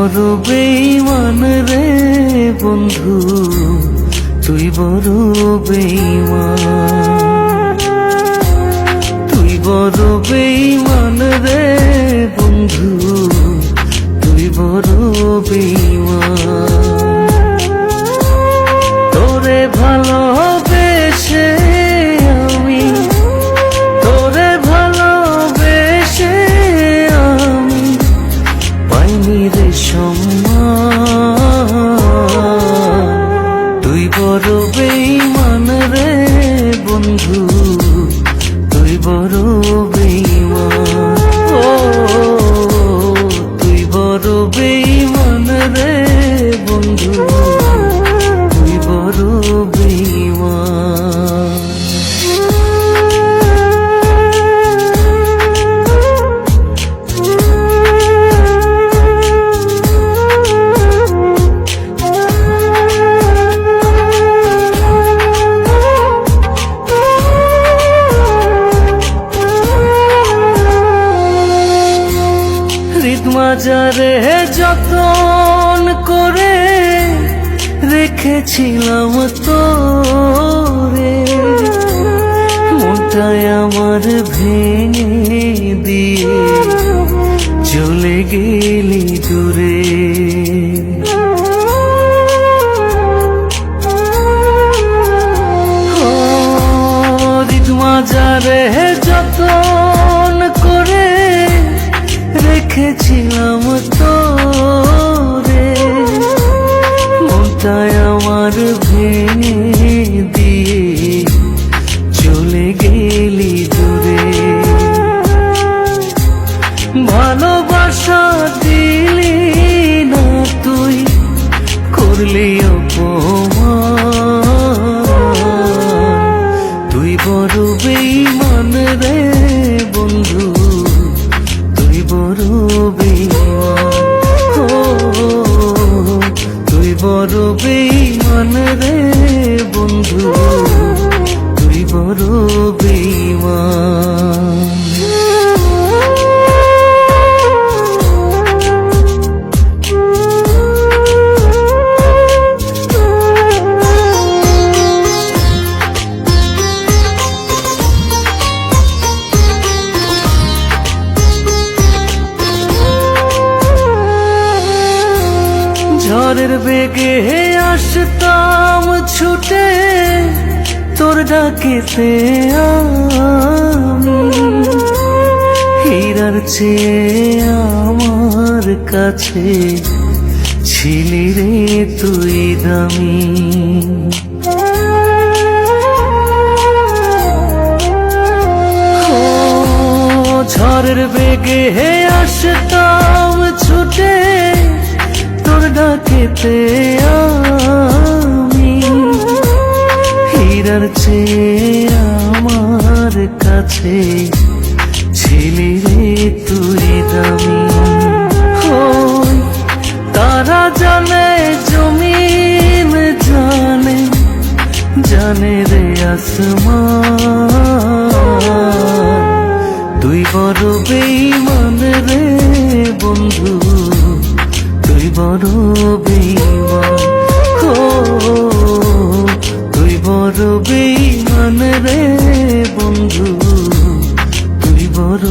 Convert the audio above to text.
বড় বেঈমান রে বন্ধু, তুই বড় বেঈমান। তুই বড় বেঈমান রে বন্ধু, তুই বড় বেঈমান। তোরে ভালোবেসে আমি, তোরে ভালোবেসে আমি পাইনি রে সম্মান। তুই বড় বেঈমান রে বন্ধু, তুই বড় বেঈমান। ও তুই বড় বেঈমান রে বন্ধু, তুই বড় বেঈমান। মাজারে যতন করে রেখেছিলাম তোরে, মনটায় আমার ভেঙে দিয়ে চলে গেলি দূরে। মাজারে যতন করে রেখেছিলাম তোরে, মনটায় আমার ভেঙে দিয়ে চলে গেলি দূরে। ভালোবাসা দিলি না তুই, করলি অপমান। তুই বড় বেঈমান রে বন্ধু, তুই বড় বেঈমান। ও তুই বড় বেঈমান রে বন্ধু, তুই বড় বেঈমান। ঝড়ের বেগে আসতাম ছুটে তোর ডাকেতে আমি, হীরার চেয়ে আমার কাছে ছিলি রে তুই দামি। ঝড়ের বেগে আসতাম ছুটে তোর ডাকেতে আমি, হীরার চেয়ে আমার কাছে ছিলি রে তুই দামি। তারা জানে জমিন জানে, জানে রে আসমান। তুই বড় বেঈমান রে বন্ধু, তুই বড় বেঈমান। ও তুই বড় বেঈমান রে বন্ধু, তুই বড়